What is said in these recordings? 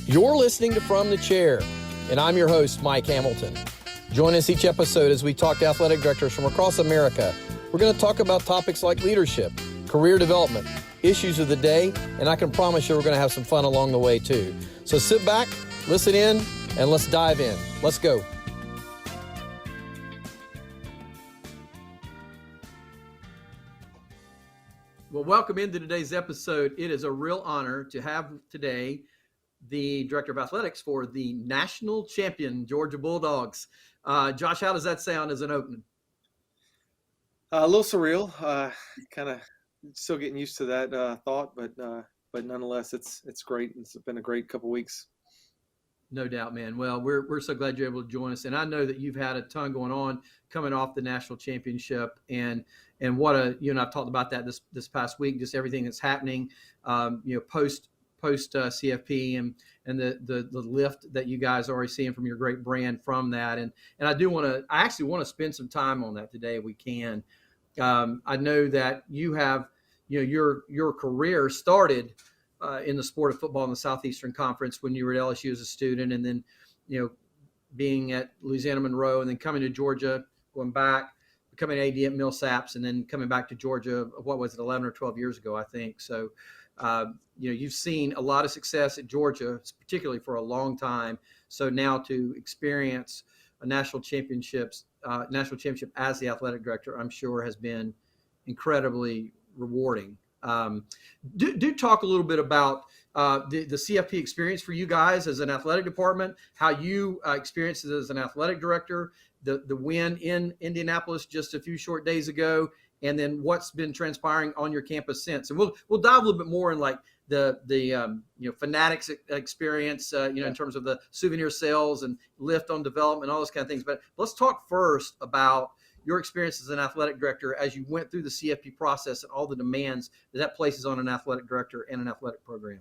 You're listening to From the Chair, and I'm your host, Mike Hamilton. Join us each episode as we talk to athletic directors from across America. We're going to talk about topics like leadership, career development, issues of the day, and I can promise you we're going to have some fun along the way too. So sit back, listen in, and let's dive in. Let's go. Well, welcome into today's episode. It is a real honor to have today the Director of Athletics for the national champion Georgia Bulldogs. Josh, how does that sound as an opening? A little surreal. Kind of still getting used to that thought, but nonetheless, it's great. It's been a great couple weeks. No doubt, man. Well, we're so glad you're able to join us, and I know that you've had a ton going on coming off the national championship, and what you and I've talked about that this past week, just everything that's happening, post CFP and the lift that you guys are already seeing from your great brand from that, and I actually want to spend some time on that today if we can. I know that you have, your career started in the sport of football in the Southeastern Conference when you were at LSU as a student, and then, being at Louisiana Monroe, and then coming to Georgia, going back, becoming AD at Millsaps, and then coming back to Georgia, what was it, 11 or 12 years ago, I think. So, you've seen a lot of success at Georgia, particularly for a long time. So now to experience a national championship as the athletic director, I'm sure has been incredibly rewarding. Do talk a little bit about the CFP experience for you guys as an athletic department, how you experienced it as an athletic director, the win in Indianapolis just a few short days ago, and then what's been transpiring on your campus since. And we'll dive a little bit more in like the Fanatics experience, in terms of the souvenir sales and lift on development, all those kind of things. But let's talk first about your experience as an athletic director as you went through the CFP process and all the demands that places on an athletic director and an athletic program.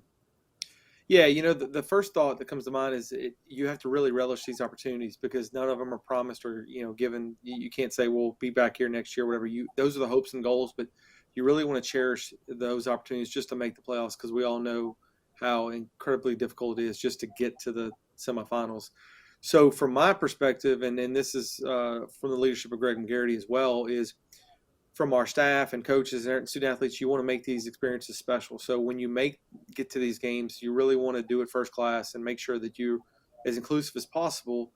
Yeah, the first thought that comes to mind is you have to really relish these opportunities because none of them are promised or, given. You can't say, we'll be back here next year, whatever. Those are the hopes and goals, but you really want to cherish those opportunities just to make the playoffs because we all know how incredibly difficult it is just to get to the semifinals. So from my perspective, and this is from the leadership of Greg McGarity as well, is from our staff and coaches and student athletes, you want to make these experiences special. So when you get to these games, you really want to do it first class and make sure that you're as inclusive as possible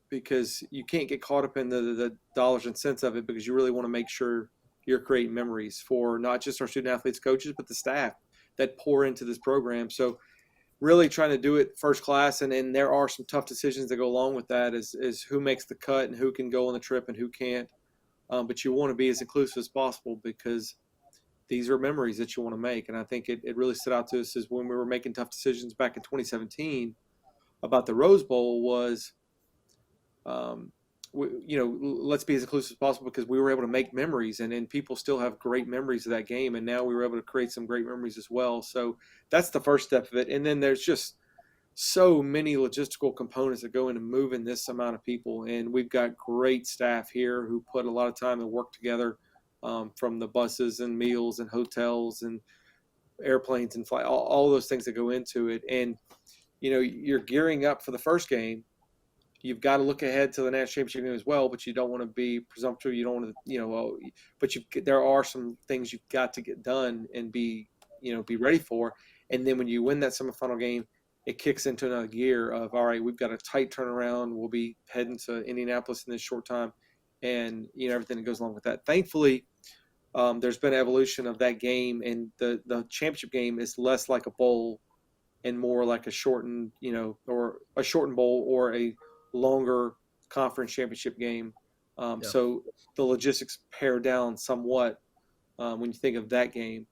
because you can't get caught up in the dollars and cents of it because you really want to make sure you're creating memories for not just our student athletes, coaches, but the staff that pour into this program. So really trying to do it first class, and there are some tough decisions that go along with that is who makes the cut and who can go on the trip and who can't. But you want to be as inclusive as possible because these are memories that you want to make. And I think it really stood out to us is when we were making tough decisions back in 2017 about the Rose Bowl was, let's be as inclusive as possible because we were able to make memories and people still have great memories of that game. And now we were able to create some great memories as well. So that's the first step of it. And then there's just so many logistical components that go into moving this amount of people. And we've got great staff here who put a lot of time and work together from the buses and meals and hotels and airplanes and flight, all those things that go into it. And, you're gearing up for the first game. You've got to look ahead to the national championship game as well, but you don't want to be presumptuous. You don't want to, but there are some things you've got to get done and be ready for. And then when you win that semifinal game, it kicks into another gear of, all right, we've got a tight turnaround. We'll be heading to Indianapolis in this short time and, everything that goes along with that. Thankfully, there's been evolution of that game, and the championship game is less like a bowl and more like a shortened, or a shortened bowl or a longer conference championship game. So the logistics pare down somewhat when you think of that game.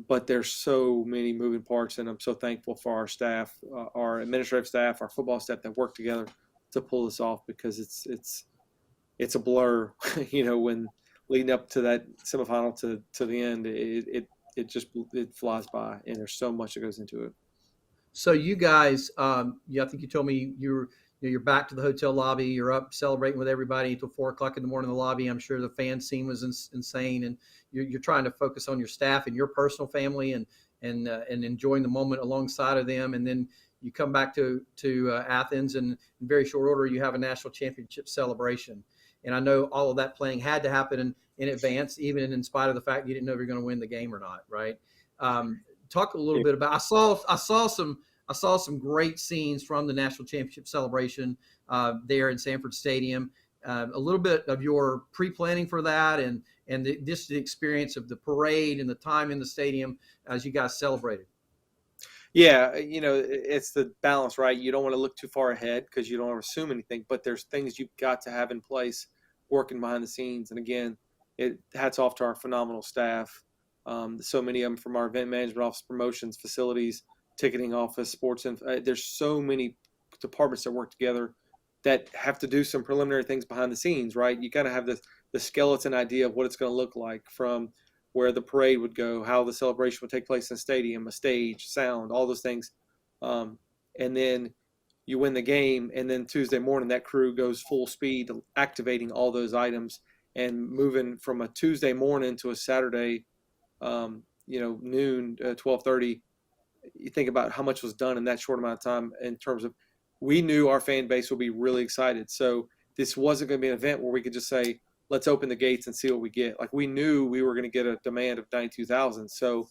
But there's so many moving parts, and I'm so thankful for our staff, our administrative staff, our football staff that work together to pull this off because it's a blur, when leading up to that semifinal to the end, it flies by, and there's so much that goes into it. So you guys, I think you told me you're back to the hotel lobby. You're up celebrating with everybody until 4:00 in the morning in the lobby. I'm sure the fan scene was insane, and you're trying to focus on your staff and your personal family and and enjoying the moment alongside of them. And then you come back to Athens, and in very short order, you have a national championship celebration. And I know all of that planning had to happen in advance, even in spite of the fact you didn't know if you're going to win the game or not, right? Talk a little bit about. I saw some great scenes from the national championship celebration there in Sanford Stadium. A little bit of your pre-planning for that, and the experience of the parade and the time in the stadium as you guys celebrated. Yeah, it's the balance, right? You don't want to look too far ahead because you don't want to assume anything, but there's things you've got to have in place working behind the scenes. And again, hats off to our phenomenal staff. So many of them from our event management office, promotions, facilities, ticketing office, sports. There's so many departments that work together that have to do some preliminary things behind the scenes, right? You got to have the skeleton idea of what it's going to look like, from where the parade would go, how the celebration would take place in a stadium, a stage, sound, all those things. And then you win the game, and then Tuesday morning that crew goes full speed activating all those items and moving from a Tuesday morning to a Saturday, noon, 12:30. You think about how much was done in that short amount of time in terms of, we knew our fan base would be really excited. So this wasn't going to be an event where we could just say, let's open the gates and see what we get. Like, we knew we were going to get a demand of 92,000. So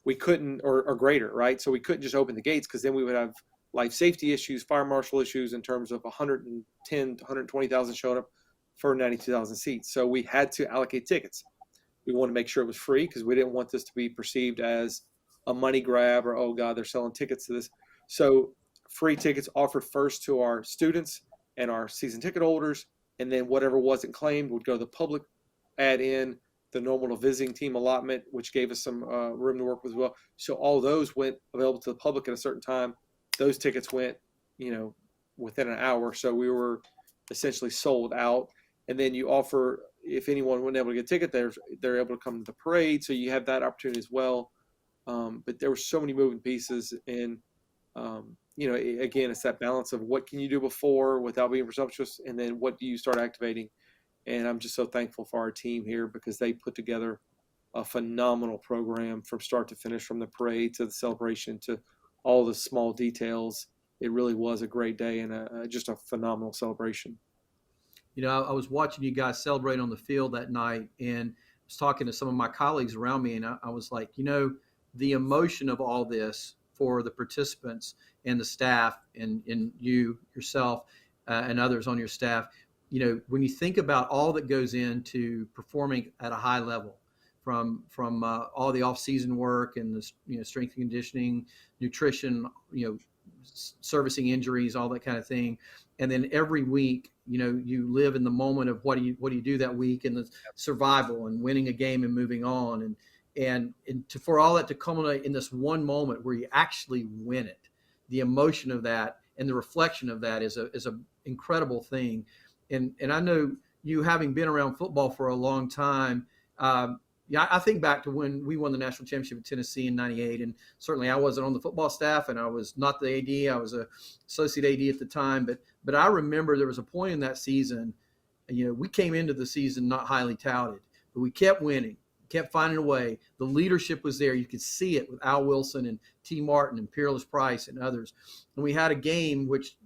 we couldn't, or greater, right? So we couldn't just open the gates, because then we would have life safety issues, fire marshal issues in terms of 110 to 120,000 showing up for 92,000 seats. So we had to allocate tickets. We wanted to make sure it was free, because we didn't want this to be perceived as a money grab, or, oh God, they're selling tickets to this. So free tickets offered first to our students and our season ticket holders, and then whatever wasn't claimed would go to the public, add in the normal to visiting team allotment, which gave us some room to work with as well. So all those went available to the public at a certain time. Those tickets went, within an hour. So we were essentially sold out. And then you offer, if anyone wasn't able to get a ticket, they're able to come to the parade. So you have that opportunity as well. But there were so many moving pieces, and again, it's that balance of what can you do before without being presumptuous, and then what do you start activating. And I'm just so thankful for our team here, because they put together a phenomenal program from start to finish, from the parade to the celebration to all the small details. It really was a great day, and just a phenomenal celebration. I was watching you guys celebrate on the field that night, and was talking to some of my colleagues around me, and I was like, the emotion of all this for the participants and the staff, and you yourself and others on your staff, when you think about all that goes into performing at a high level, from all the off-season work and the strength and conditioning, nutrition, servicing injuries, all that kind of thing, and then every week, you live in the moment of what do you do that week, and the survival and winning a game and moving on, and for all that to culminate in this one moment where you actually win it. The emotion of that and the reflection of that is a incredible thing. And I know you, having been around football for a long time, I think back to when we won the national championship in Tennessee in '98, and certainly I wasn't on the football staff, and I was not the AD. I was a associate AD at the time, but I remember there was a point in that season, we came into the season not highly touted, but we kept winning, kept finding a way. The leadership was there. You could see it with Al Wilson and T. Martin and Peerless Price and others. And we had a game, which,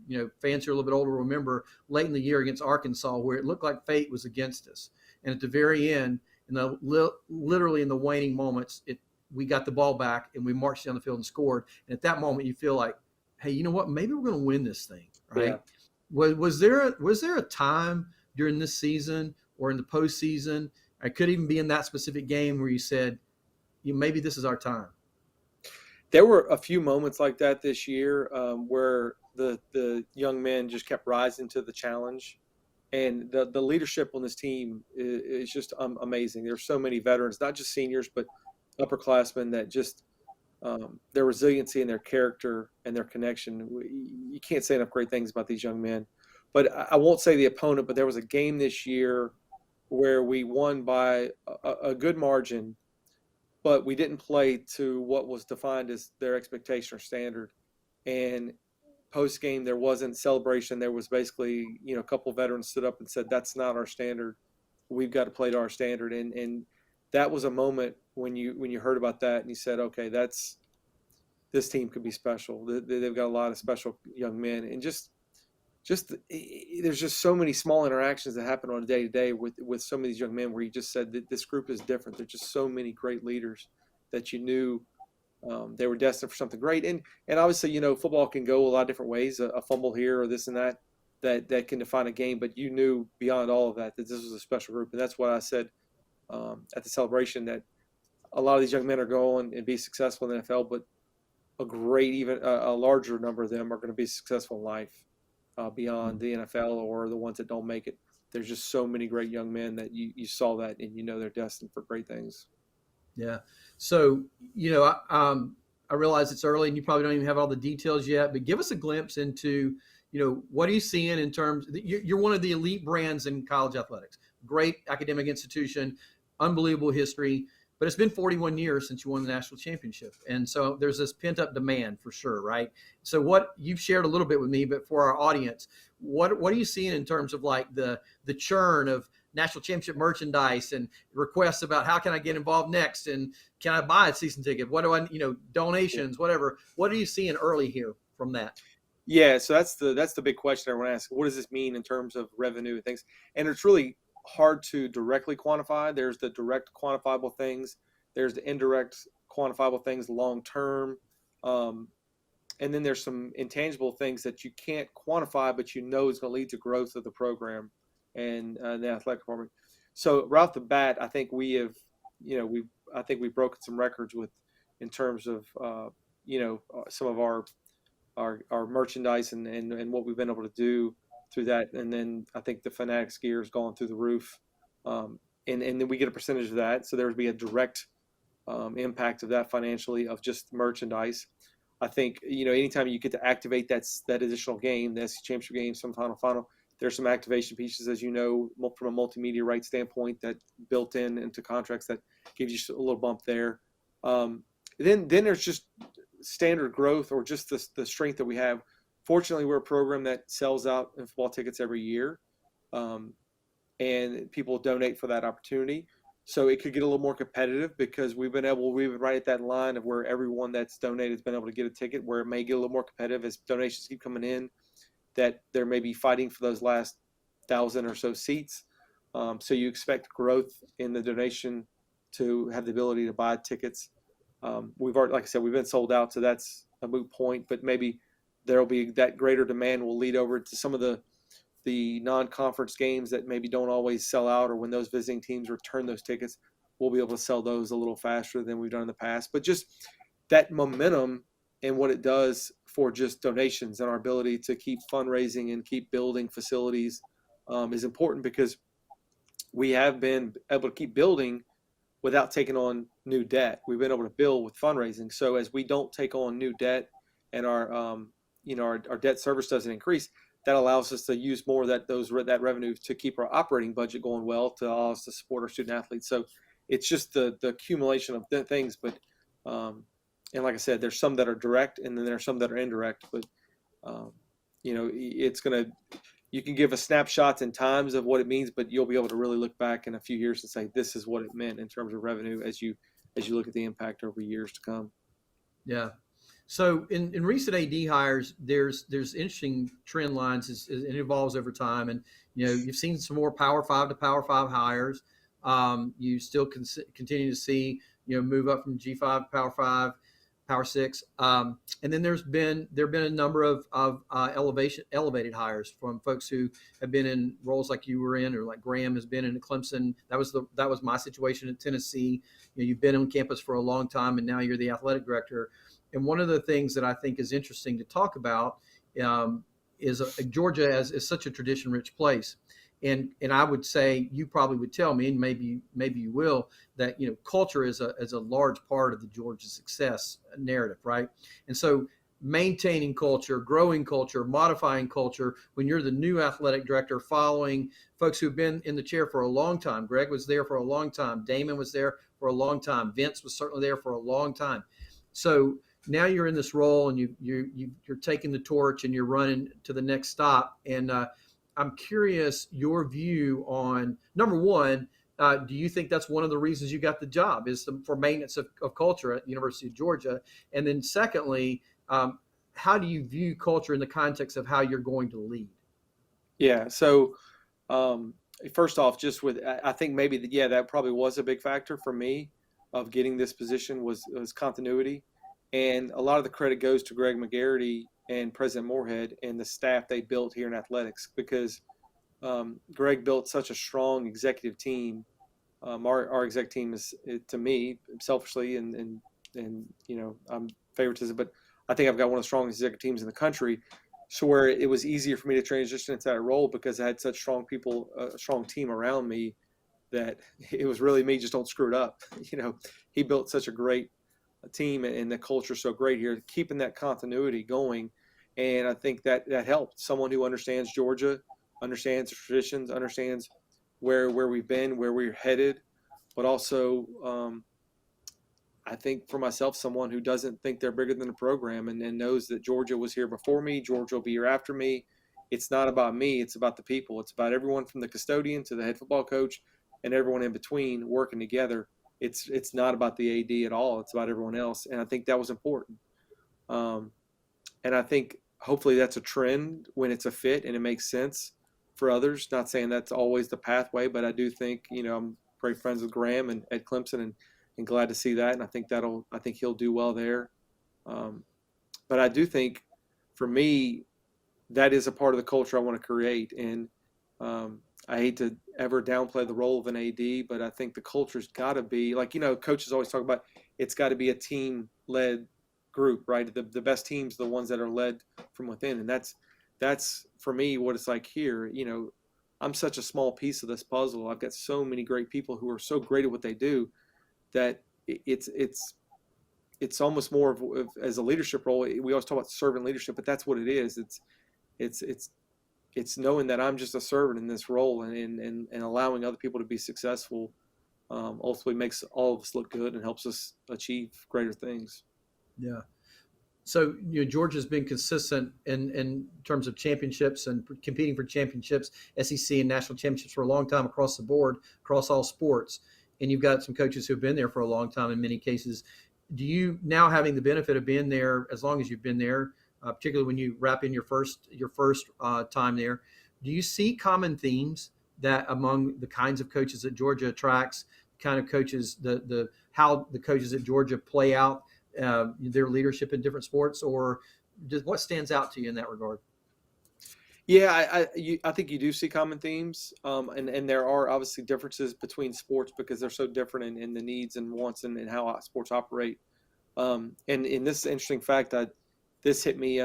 fans who are a little bit older remember, late in the year against Arkansas, where it looked like fate was against us. And at the very end, literally in the waning moments, we got the ball back and we marched down the field and scored. And at that moment, you feel like, hey, you know what? Maybe we're going to win this thing, right? Yeah. Was there a time during this season or in the postseason, it could even be in that specific game, where you said, maybe this is our time? There were a few moments like that this year, where the young men just kept rising to the challenge, and the leadership on this team is just amazing. There's so many veterans, not just seniors, but upperclassmen, that just their resiliency and their character and their connection. You can't say enough great things about these young men. But I won't say the opponent, but there was a game this year where we won by a good margin, but we didn't play to what was defined as their expectation or standard. And post game, there wasn't celebration. There was basically, a couple of veterans stood up and said, that's not our standard. We've got to play to our standard. And that was a moment when you heard about that and you said, okay, this team could be special. They've got a lot of special young men, and just there's just so many small interactions that happen on a day to day with some of these young men where you just said that this group is different. There's just so many great leaders that you knew they were destined for something great. And obviously, football can go a lot of different ways. A fumble here or this and that can define a game. But you knew beyond all of that this was a special group, and that's what I said at the celebration, that a lot of these young men are going and be successful in the NFL, but even a larger number of them are going to be successful in life beyond the NFL or the ones that don't make it. There's just so many great young men that you saw that, and they're destined for great things. Yeah. So, I realize it's early and you probably don't even have all the details yet, but give us a glimpse into, what are you seeing in terms, you're one of the elite brands in college athletics, great academic institution, unbelievable history, but it's been 41 years since you won the national championship. And so there's this pent up demand for sure. Right. So what you've shared a little bit with me, but for our audience, what are you seeing in terms of like the churn of national championship merchandise and requests about how can I get involved next? And can I buy a season ticket? What do I, donations, whatever. What are you seeing early here from that? Yeah, so that's the big question I want to ask. What does this mean in terms of revenue and things? And it's really hard to directly quantify. There's the direct quantifiable things. There's the indirect quantifiable things long term. And then there's some intangible things that you can't quantify, but is going to lead to growth of the program and the athletic department. So right off the bat, I think we've broken some records in terms of some of our merchandise and what we've been able to do through that. And then I think the Fanatics gear has gone through the roof. And then we get a percentage of that. So there would be a direct impact of that financially of just merchandise. I think, anytime you get to activate that additional game, the SEC Championship game, some final, there's some activation pieces, as you know, from a multimedia rights standpoint that built into contracts that gives you a little bump there. Then there's just standard growth or just the strength that we have. Fortunately, we're a program that sells out in football tickets every year, and people donate for that opportunity. So it could get a little more competitive because we've been right at that line of where everyone that's donated has been able to get a ticket, where it may get a little more competitive as donations keep coming in, that they're maybe fighting for those last 1,000 or so seats. So you expect growth in the donation to have the ability to buy tickets. We've already, like I said, we've been sold out, so that's a moot point, but maybe there'll be that greater demand will lead over to some of the non-conference games that maybe don't always sell out, or when those visiting teams return those tickets, we'll be able to sell those a little faster than we've done in the past. But just that momentum and what it does for just donations and our ability to keep fundraising and keep building facilities is important, because we have been able to keep building without taking on new debt. We've been able to build with fundraising. So as we don't take on new debt and our debt service doesn't increase, that allows us to use more of that revenue to keep our operating budget going well, to allow us to support our student athletes. So it's just the accumulation of things. But and like I said, there's some that are direct, and then there's some that are indirect. But you can give a snapshots and times of what it means, but you'll be able to really look back in a few years and say this is what it meant in terms of revenue as you look at the impact over years to come. Yeah. So in recent AD hires, there's interesting trend lines as it evolves over time, and you've seen some more Power 5 to Power 5 hires. You still continue to see move up from G5 to Power 5, Power 6, and then there have been a number of elevated hires from folks who have been in roles like you were in, or like Graham has been in Clemson. That was my situation at Tennessee. You've been on campus for a long time, and now you're the athletic director. And one of the things that I think is interesting to talk about is Georgia is such a tradition-rich place, and I would say, you probably would tell me, and maybe you will, that culture is a large part of the Georgia success narrative, right? And so maintaining culture, growing culture, modifying culture. When you're the new athletic director, following folks who've been in the chair for a long time, Greg was there for a long time, Damon was there for a long time, Vince was certainly there for a long time. So now you're in this role, and you're taking the torch and you're running to the next stop. And I'm curious your view on, number one, Do you think that's one of the reasons you got the job, is for maintenance of culture at the University of Georgia? And then secondly, how do you view culture in the context of how you're going to lead? Yeah. So um, first off, just with I think maybe yeah, that probably was a big factor for me of getting this position was continuity, and a lot of the credit goes to Greg McGarity and President Moorhead and the staff they built here in athletics, because Greg built such a strong executive team. Our exec team is, to me, selfishly, and I'm favoritism, but I think I've got one of the strongest executive teams in the country. So where it was easier for me to transition into that role because I had such strong people, a strong team around me, that it was really me, just don't screw it up. He built such a great team, and the culture so great here, keeping that continuity going. And I think that helped. Someone who understands Georgia, understands the traditions, understands where we've been, where we're headed, but also I think for myself, someone who doesn't think they're bigger than the program, and knows that Georgia was here before me, Georgia will be here after me. It's not about me, it's about the people. It's about everyone from the custodian to the head football coach and everyone in between working together. It's not about the AD at all. It's about everyone else, and I think that was important. Um, and I think hopefully that's a trend when it's a fit and it makes sense for others. Not saying that's always the pathway, but I do think, I'm great friends with Graham and Ed Clemson, and glad to see that. And I think he'll do well there. Um, but I do think for me, that is a part of the culture I want to create. And I hate to ever downplay the role of an AD, but I think the culture's got to be like, coaches always talk about, it's got to be a team led group, right? The best teams are the ones that are led from within. And that's for me what it's like here. I'm such a small piece of this puzzle. I've got so many great people who are so great at what they do that it's almost more of as a leadership role. We always talk about servant leadership, but that's what it is. It's knowing that I'm just a servant in this role, and allowing other people to be successful ultimately makes all of us look good and helps us achieve greater things. Yeah. So Georgia's been consistent in terms of championships and competing for championships, SEC and national championships for a long time across the board, across all sports. And you've got some coaches who've been there for a long time in many cases. Do you, now having the benefit of being there as long as you've been there, particularly when you wrap in your first time there, do you see common themes that among the kinds of coaches that Georgia attracts, kind of coaches, how the coaches at Georgia play out their leadership in different sports, or just what stands out to you in that regard? Yeah, I think you do see common themes, and there are obviously differences between sports because they're so different in the needs and wants and how sports operate. And in this interesting fact, this hit me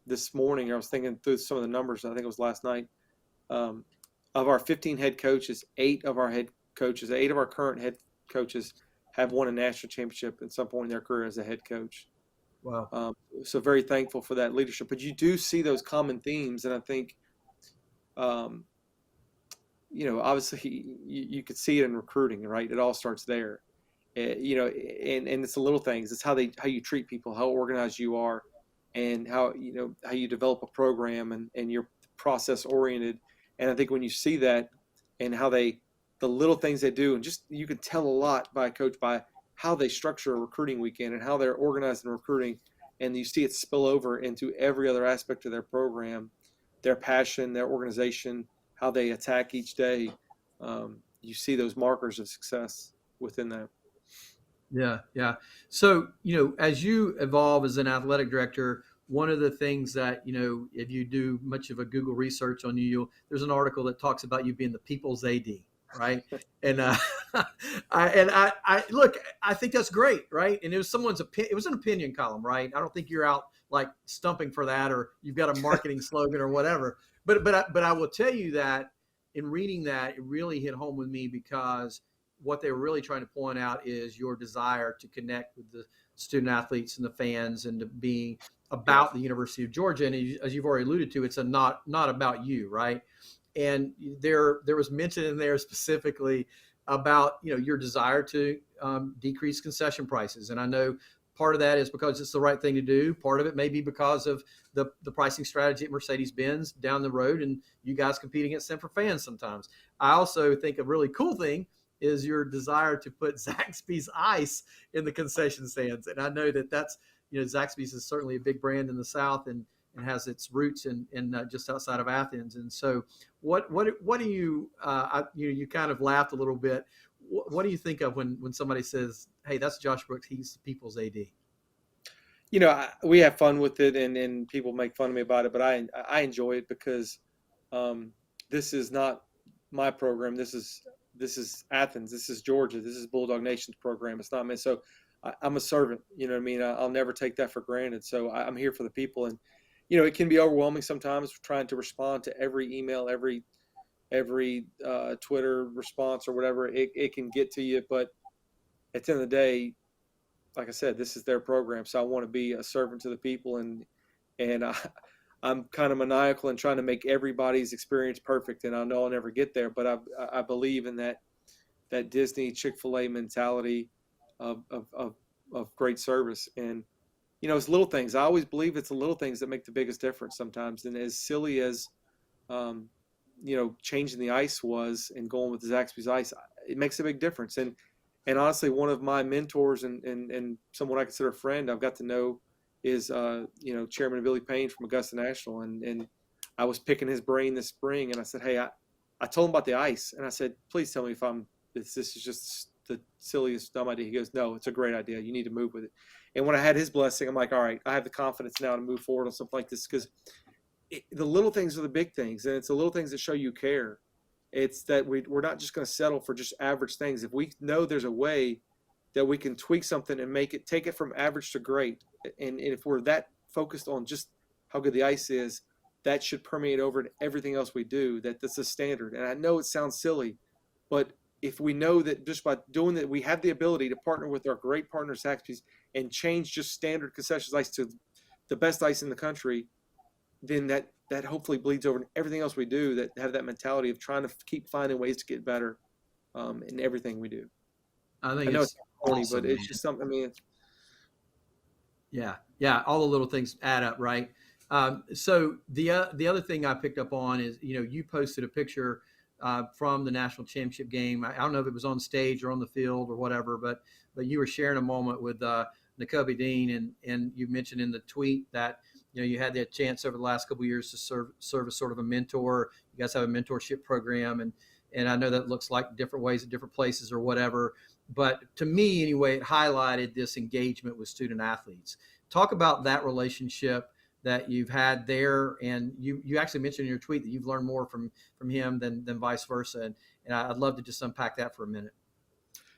this morning. I was thinking through some of the numbers. I think it was last night. Of our 15 head coaches, eight of our current head coaches have won a national championship at some point in their career as a head coach. Wow. So very thankful for that leadership. But you do see those common themes, and I think, obviously you could see it in recruiting, right? It all starts there. And it's the little things. It's how you treat people, how organized you are, and how you develop a program, and you're process oriented. And I think when you see that and how the little things they do, and just you can tell a lot by a coach by how they structure a recruiting weekend and how they're organized in recruiting, and you see it spill over into every other aspect of their program, their passion, their organization, how they attack each day. You see those markers of success within that. Yeah, yeah. So, as you evolve as an athletic director, one of the things that, if you do much of a Google research on you, there's an article that talks about you being the people's AD, right? And I look, I think that's great, right? And it was it was an opinion column, right? I don't think you're out like stumping for that, or you've got a marketing slogan or whatever. But I will tell you that in reading that, it really hit home with me, because what they were really trying to point out is your desire to connect with the student athletes and the fans, and to being about the University of Georgia. And as you've already alluded to, it's not about you, right? And there was mention in there specifically about your desire to decrease concession prices. And I know part of that is because it's the right thing to do. Part of it may be because of the pricing strategy at Mercedes-Benz down the road, and you guys compete against them for fans sometimes. I also think a really cool thing is your desire to put Zaxby's ice in the concession stands. And I know that that's, Zaxby's is certainly a big brand in the South and has its roots in just outside of Athens. And so what do you, you kind of laughed a little bit. What do you think of when somebody says, hey, that's Josh Brooks, he's the people's AD? We have fun with it, and people make fun of me about it, but I enjoy it because this is not my program. This is Athens. This is Georgia. This is Bulldog Nation's program. It's not me. So I'm a servant. You know what I mean? I'll never take that for granted. So I'm here for the people, and it can be overwhelming sometimes trying to respond to every email, every Twitter response or whatever. It can get to you, but at the end of the day, like I said, this is their program, so I want to be a servant to the people, and I'm kind of maniacal in trying to make everybody's experience perfect, and I know I'll never get there, but I believe in that Disney Chick-fil-A mentality of great service, and it's little things. I always believe it's the little things that make the biggest difference sometimes, and as silly as changing the ice was and going with Zaxby's ice, it makes a big difference, and honestly, one of my mentors and someone I consider a friend I've got to know is, Chairman Billy Payne from Augusta National. And I was picking his brain this spring, and I said, hey, I told him about the ice. And I said, please tell me if this is just the silliest, dumb idea. He goes, no, it's a great idea. You need to move with it. And when I had his blessing, I'm like, all right, I have the confidence now to move forward on something like this, because the little things are the big things, and it's the little things that show you care. It's that we're not just going to settle for just average things. If we know there's a way that we can tweak something and take it from average to great, and if we're that focused on just how good the ice is, that should permeate over to everything else we do. That's a standard. And I know it sounds silly, but if we know that just by doing that, we have the ability to partner with our great partners, Zaxby's, and change just standard concessions ice to the best ice in the country, then that hopefully bleeds over in everything else we do, that have that mentality of trying to keep finding ways to get better in everything we do. I think know it's corny, awesome, but it's man. just something. I mean, Yeah, all the little things add up, right? So the other thing I picked up on is, you posted a picture from the national championship game. I don't know if it was on stage or on the field or whatever, but you were sharing a moment with Nakobe Dean, and you mentioned in the tweet that you had the chance over the last couple of years to serve as sort of a mentor. You guys have a mentorship program, and I know that looks like different ways at different places or whatever. But to me, anyway, it highlighted this engagement with student athletes. Talk about that relationship that you've had there, and you actually mentioned in your tweet that you've learned more from him than vice versa, and I'd love to just unpack that for a minute.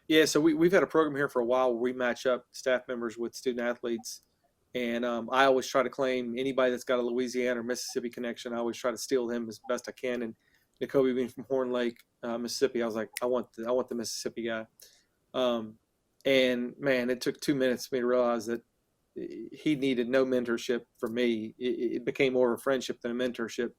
Yeah, so we've had a program here for a while where we match up staff members with student athletes, and I always try to claim anybody that's got a Louisiana or Mississippi connection. I always try to steal them as best I can. And Nakobe being from Horn Lake, Mississippi, I was like, I want the Mississippi guy. And man, it took 2 minutes for me to realize that he needed no mentorship from me. It became more of a friendship than a mentorship,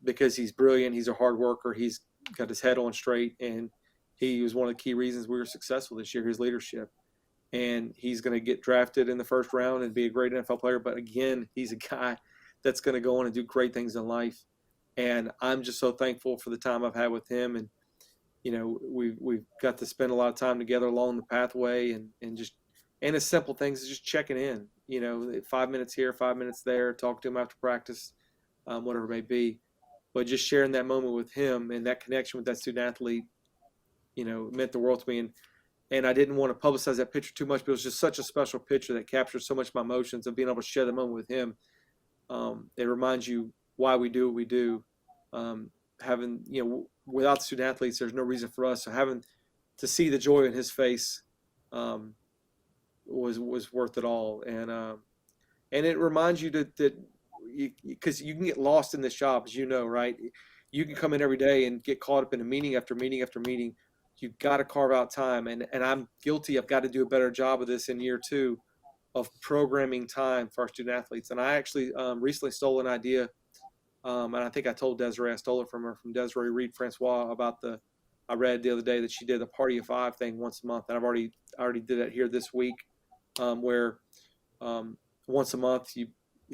because he's brilliant. He's a hard worker. He's got his head on straight, and he was one of the key reasons we were successful this year, his leadership. And he's going to get drafted in the first round and be a great NFL player. But again, he's a guy that's going to go on and do great things in life. And I'm just so thankful for the time I've had with him. And, we've got to spend a lot of time together along the pathway, and it's simple things, is just checking in, 5 minutes here, 5 minutes there, talk to him after practice, whatever it may be. But just sharing that moment with him and that connection with that student athlete, meant the world to me. And I didn't want to publicize that picture too much, but it was just such a special picture that captures so much of my emotions of being able to share the moment with him. It reminds you why we do what we do. Having, without the student athletes, there's no reason for us. So having to see the joy in his face was worth it all. And it reminds you that because you can get lost in this job, as you know, right? You can come in every day and get caught up in a meeting after meeting after meeting. You've got to carve out time, and I'm guilty. I've got to do a better job of this in year 2 of programming time for our student athletes. And I actually recently stole an idea, and I think I told Desiree, I stole it from her, from Desiree Reed Francois, about I read the other day that she did the Party of 5 thing once a month, and I already did that here this week, where once a month you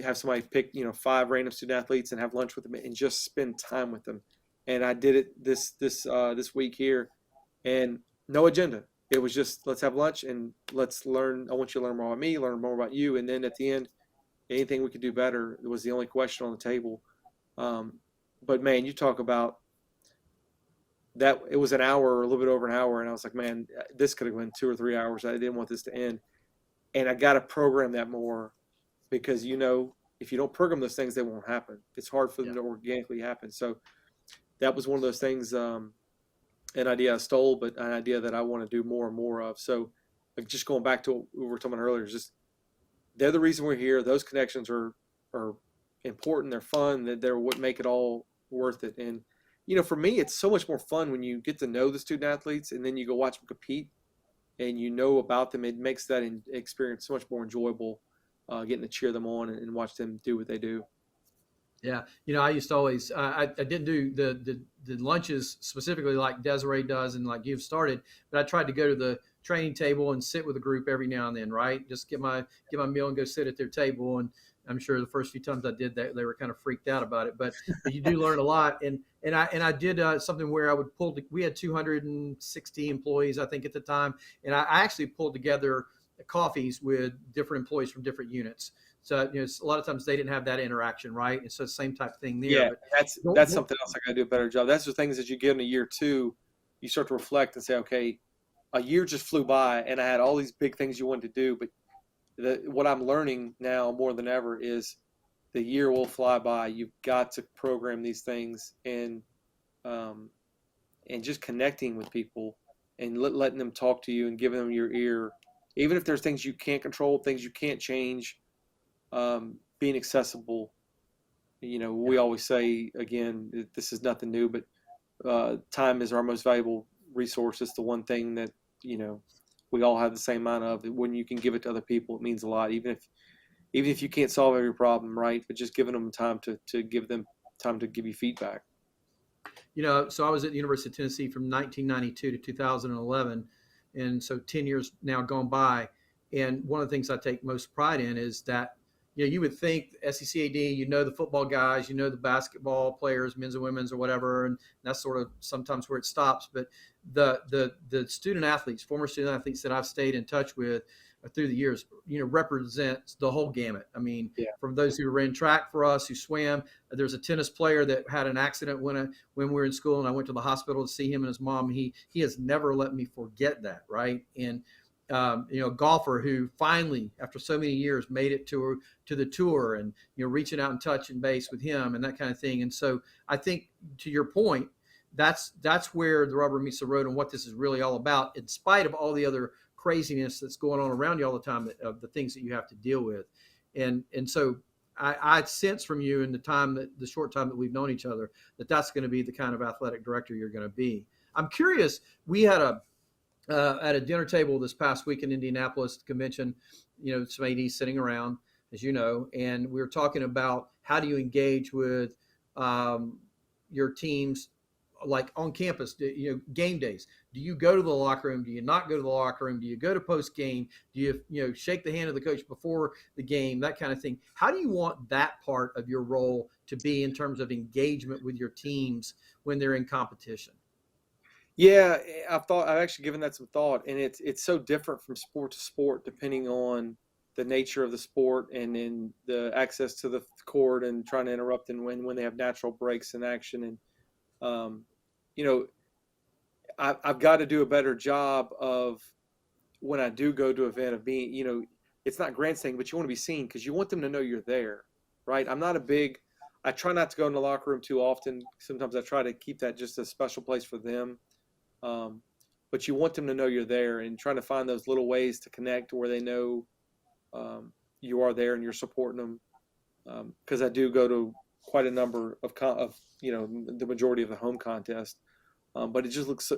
have somebody pick 5 random student athletes and have lunch with them and just spend time with them. And I did it this week here. and no agenda. It was just, let's have lunch and let's learn. I want you to learn more about me, learn more about you, and then at the end, anything we could do better was the only question on the table. Um, but man, you talk about that. It was an hour or a little bit over an hour, and I was like, man, this could have been 2 or 3 hours. I didn't want this to end, and I got to program that more because if you don't program those things, they won't happen. It's hard for them Yeah. to organically happen. So that was one of those things. An idea I stole, but an idea that I want to do more and more of. So, like, just going back to what we were talking about earlier, just they're the reason we're here. Those connections are important. They're fun. That they're what make it all worth it. And for me, it's so much more fun when you get to know the student athletes and then you go watch them compete and you know about them. It makes that experience so much more enjoyable. Getting to cheer them on and watch them do what they do. Yeah, I used to always I didn't do the lunches specifically like Desiree does and like you've started, but I tried to go to the training table and sit with a group every now and then, right? Just get my meal and go sit at their table. And I'm sure the first few times I did that, they were kind of freaked out about it, but you do learn a lot. And I did something where I would we had 260 employees I think at the time, and I actually pulled together coffees with different employees from different units. So a lot of times they didn't have that interaction, right? And so same type of thing there. Yeah, But that's something else I got to do a better job. That's the things that you get in a year two, you start to reflect and say, okay, a year just flew by and I had all these big things you wanted to do, but what I'm learning now more than ever is the year will fly by. You've got to program these things um, and just connecting with people and letting them talk to you and giving them your ear, even if there's things you can't control, things you can't change. Being accessible. We yeah, always say again, this is nothing new, but time is our most valuable resource. It's the one thing that you know we all have the same amount of. When you can give it to other people, it means a lot. Even if you can't solve every problem, right? But just giving them time to give them time to give you feedback. so I was at the University of Tennessee from 1992 to 2011, and so 10 years now gone by. And one of the things I take most pride in is that you would think SECAD, the football guys, the basketball players, men's and women's or whatever, and that's sort of sometimes where it stops. But the student athletes, former student athletes that I've stayed in touch with through the years, represents the whole gamut. I mean, Yeah. from those who ran track for us, who swam. There's a tennis player that had an accident when we were in school, and I went to the hospital to see him and his mom. He has never let me forget that, right? And golfer who finally, after so many years, made it to the tour, and reaching out and touching base with him and that kind of thing. And so I think, to your point, that's where the rubber meets the road and what this is really all about, in spite of all the other craziness that's going on around you all the time, of the things that you have to deal with. And so I sense from you in the short time that we've known each other, that's going to be the kind of athletic director you're going to be. I'm curious. We had at a dinner table this past week in Indianapolis convention, some ADs sitting around, as you know, and we were talking about how do you engage with your teams, like on campus, game days. Do you go to the locker room? Do you not go to the locker room? Do you go to post game? Do you shake the hand of the coach before the game? That kind of thing. How do you want that part of your role to be in terms of engagement with your teams when they're in competition? Yeah, I've actually given that some thought, and it's so different from sport to sport depending on the nature of the sport and in the access to the court and trying to interrupt and when they have natural breaks in action. And um, you know I've got to do a better job of, when I do go to an event, of being, it's not grandstanding, but you want to be seen because you want them to know you're there, right? I try not to go in the locker room too often. Sometimes I try to keep that just a special place for them. Um, but you want them to know you're there, and trying to find those little ways to connect where they know you are there and you're supporting them. Because I do go to quite a number of the majority of the home contest. But it looks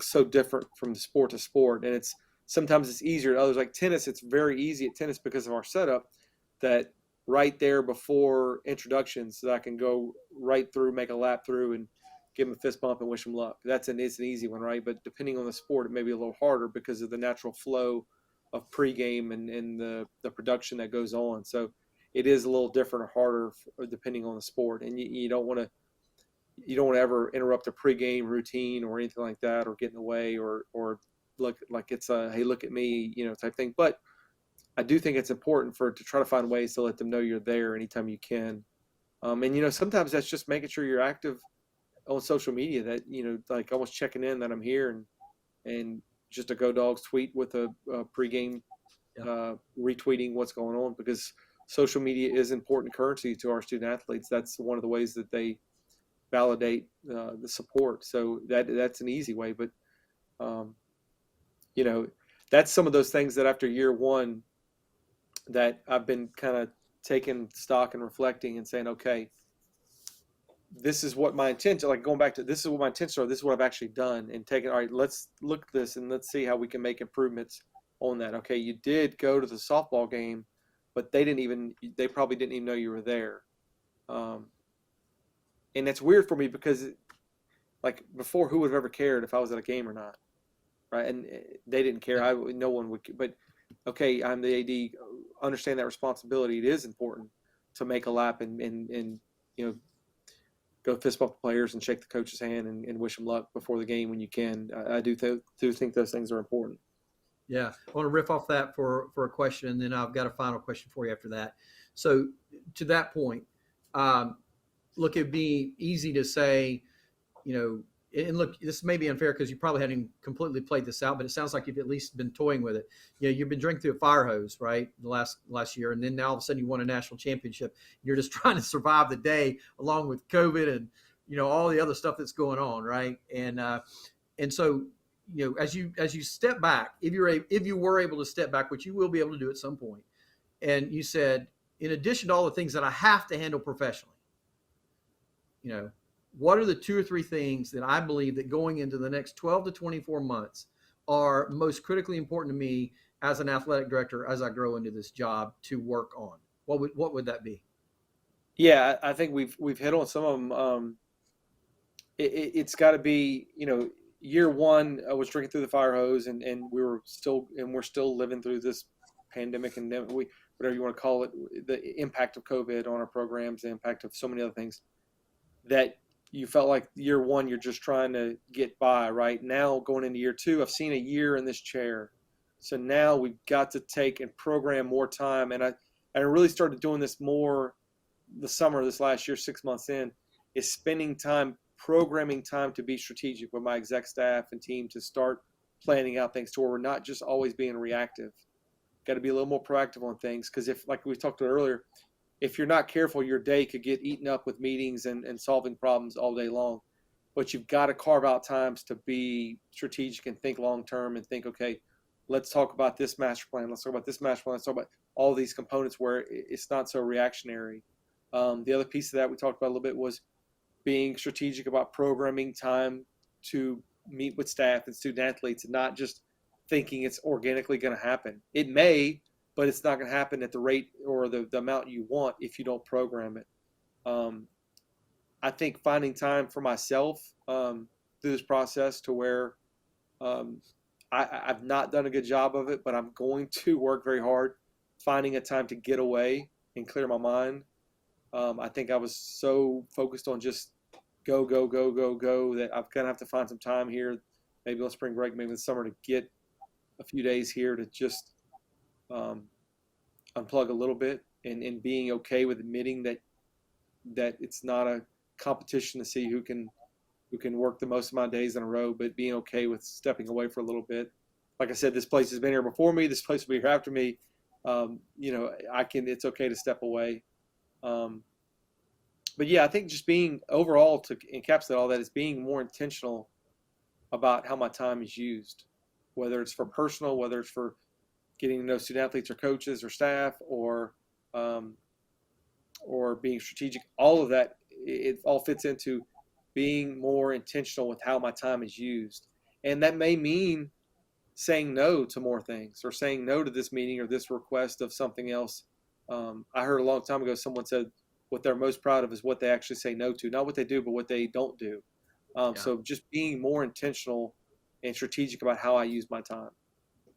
so different from sport to sport, and sometimes it's easier at others. Like tennis, it's very easy at tennis because of our setup, that right there before introductions, that I can go right through, make a lap through, and give them a fist bump and wish them luck. It's an easy one, right? But depending on the sport, it may be a little harder because of the natural flow of pregame and the production that goes on. So it is a little different or harder depending on the sport, and you don't want to you don't want to ever interrupt a pregame routine or anything like that, or get in the way, or look like it's a, hey, look at me, type thing. But I do think it's important to try to find ways to let them know you're there anytime you can. And sometimes that's just making sure you're active on social media, that like almost checking in that I'm here, and just a Go Dogs tweet with a pregame, retweeting what's going on, because social media is important currency to our student athletes. That's one of the ways that they validate the support. So that's an easy way. But um, that's some of those things that after year one that I've been kind of taking stock and reflecting and saying, okay, this is what my intention, like going back to, this is what my intentions are, this is what I've actually done, and taking, all right, let's look at this and let's see how we can make improvements on that. Okay, you did go to the softball game, but they probably didn't even know you were there. And that's weird for me, because like before, who would have ever cared if I was at a game or not, right? And they didn't care. No one would. But okay, I'm the AD. Understand that responsibility. It is important to make a lap and go fist bump the players and shake the coach's hand and wish them luck before the game when you can. I do think those things are important. Yeah, I want to riff off that for a question, and then I've got a final question for you after that. So to that point, look, it'd be easy to say, and look, this may be unfair because you probably hadn't completely played this out, but it sounds like you've at least been toying with it. You've been drinking through a fire hose, right, the last year, and then now all of a sudden you won a national championship. You're just trying to survive the day along with COVID and all the other stuff that's going on, right? And so as you step back, if you were able to step back, which you will be able to do at some point, and you said, in addition to all the things that I have to handle professionally, what are the 2 or 3 things that I believe that going into the next 12 to 24 months are most critically important to me as an athletic director as I grow into this job to work on? What would that be? Yeah, I think we've hit on some of them. It's got to be, year one, I was drinking through the fire hose, and we're still living through this pandemic, and whatever you want to call it, the impact of COVID on our programs, the impact of so many other things, that you felt like year one, you're just trying to get by. Right now, going into year two, I've seen a year in this chair. So now we've got to take and program more time. And I really started doing this more the summer of this last year, 6 months in, is spending time, programming time to be strategic with my exec staff and team, to start planning out things to where we're not just always being reactive. Got to be a little more proactive on things, because if, like we talked about earlier, if you're not careful, your day could get eaten up with meetings and solving problems all day long. But you've got to carve out times to be strategic and think long term, and think, okay, let's talk about this master plan. Let's talk about this master plan. Let's talk about all these components where it's not so reactionary. The other piece of that we talked about a little bit was being strategic about programming time to meet with staff and student athletes, and not just thinking it's organically going to happen. It may, but it's not going to happen at the rate or the amount you want if you don't program it. I think finding time for myself through this process, to where I've not done a good job of it, but I'm going to work very hard finding a time to get away and clear my mind. I think I was so focused on just go that I'm going to have to find some time here, maybe on spring break, maybe in the summer, to get a few days here to just unplug a little bit, and being okay with admitting that it's not a competition to see who can work the most of my days in a row, but being okay with stepping away for a little bit. Like I said, this place has been here before me. This place will be here after me. It's okay to step away. But yeah, I think just being overall, to encapsulate all that, is being more intentional about how my time is used, whether it's for personal, whether it's for getting to know student athletes or coaches or staff, or being strategic. All of that, it all fits into being more intentional with how my time is used. And that may mean saying no to more things, or saying no to this meeting or this request of something else. I heard a long time ago, someone said what they're most proud of is what they actually say no to, not what they do, but what they don't do. So just being more intentional and strategic about how I use my time.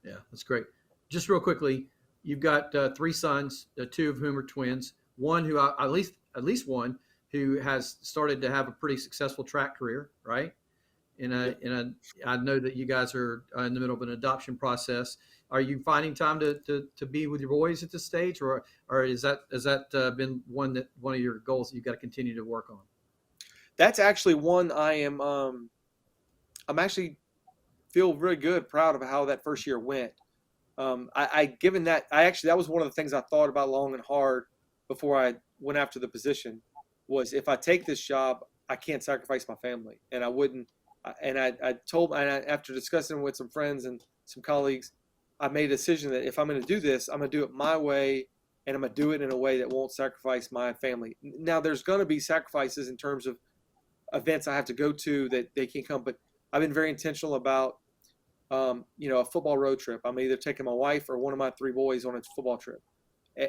Yeah, that's great. Just real quickly, you've got 3 sons, 2 of whom are twins. One who at least one who has started to have a pretty successful track career, right? I know that you guys are in the middle of an adoption process. Are you finding time to be with your boys at this stage, or has that been one of your goals that you've got to continue to work on? That's actually one I am. I'm actually feel really good, proud of how that first year went. Given that, that was one of the things I thought about long and hard before I went after the position. Was if I take this job, I can't sacrifice my family, and I wouldn't. I told, after discussing with some friends and some colleagues, I made a decision that if I'm going to do this, I'm going to do it my way, and I'm going to do it in a way that won't sacrifice my family. Now, there's going to be sacrifices in terms of events I have to go to that they can't come, but I've been very intentional about, a football road trip. I'm either taking my wife or one of my 3 boys on a football trip.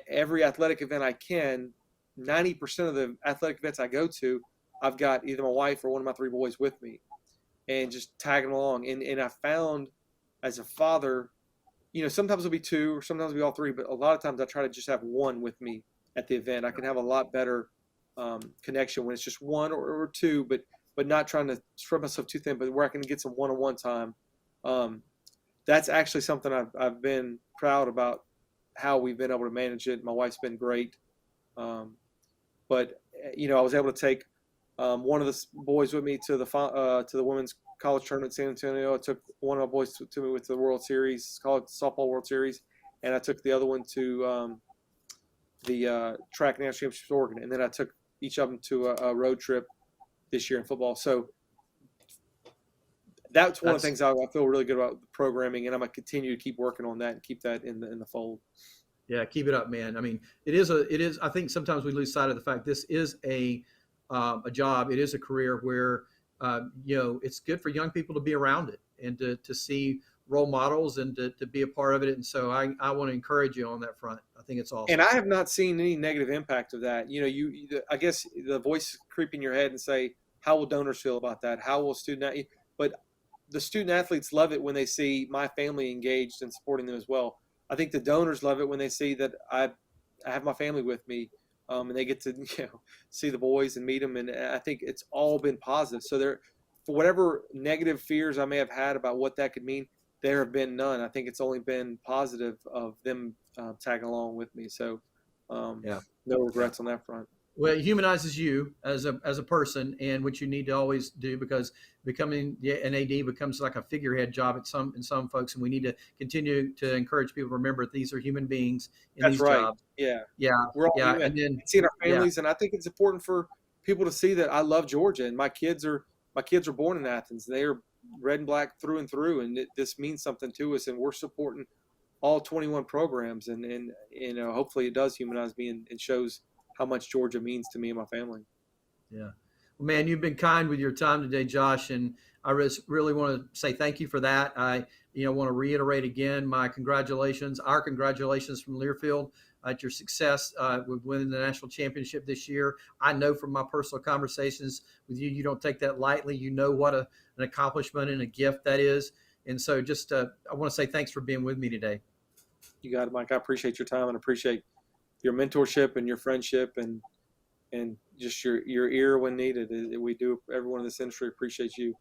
Every athletic event I can, 90% of the athletic events I go to, I've got either my wife or one of my 3 boys with me, and just tagging along. And I found as a father, sometimes it'll be 2 or sometimes it'll be all 3, but a lot of times I try to just have one with me at the event. I can have a lot better connection when it's just 1 or 2, but not trying to spread myself too thin, but where I can get some one-on-one time. That's actually something I've been proud about, how we've been able to manage it. My wife's been great. But I was able to take one of the boys with me to the women's college tournament in San Antonio. I took one of my boys to me with the World Series, college softball World Series, and I took the other one to the track national championship in Oregon. And then I took each of them to a road trip this year in football. So that's one of the things I feel really good about the programming, and I'm going to continue to keep working on that and keep that in the fold. Yeah, keep it up, man. I mean, it is. I think sometimes we lose sight of the fact this is a job. It is a career where it's good for young people to be around it and to see role models and to be a part of it. And so I want to encourage you on that front. I think it's awesome. And I have not seen any negative impact of that. I guess the voice creep in your head and say, how will donors feel about that? How will student? But the student athletes love it when they see my family engaged and supporting them as well. I think the donors love it when they see that I have my family with me, and they get to see the boys and meet them. And I think it's all been positive. So for whatever negative fears I may have had about what that could mean, there have been none. I think it's only been positive of them tagging along with me. So no regrets on that front. Well, it humanizes you as a person, and what you need to always do, because becoming an AD becomes like a figurehead job in some folks, and we need to continue to encourage people to remember that these are human beings in That's these right. jobs. Yeah, We're all human. And then seeing our families, and I think it's important for people to see that I love Georgia, and my kids are born in Athens. They are red and black through and through, and this means something to us, and we're supporting all 21 programs, and hopefully it does humanize me and shows how much Georgia means to me and my family. Yeah. Well, man, you've been kind with your time today, Josh, and I really want to say thank you for that. I want to reiterate again our congratulations from Learfield at your success with winning the national championship this year. I know from my personal conversations with you, you don't take that lightly. You know what an accomplishment and a gift that is. And so just I want to say thanks for being with me today. You got it, Mike. I appreciate your time and appreciate your mentorship and your friendship and just your ear when needed. We do. Everyone in this industry appreciates you.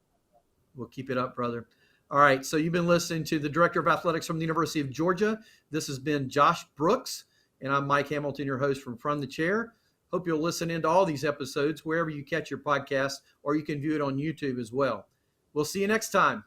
We'll keep it up, brother. All right. So you've been listening to the Director of Athletics from the University of Georgia. This has been Josh Brooks, and I'm Mike Hamilton, your host from the chair. Hope you'll listen into all these episodes wherever you catch your podcast, or you can view it on YouTube as well. We'll see you next time.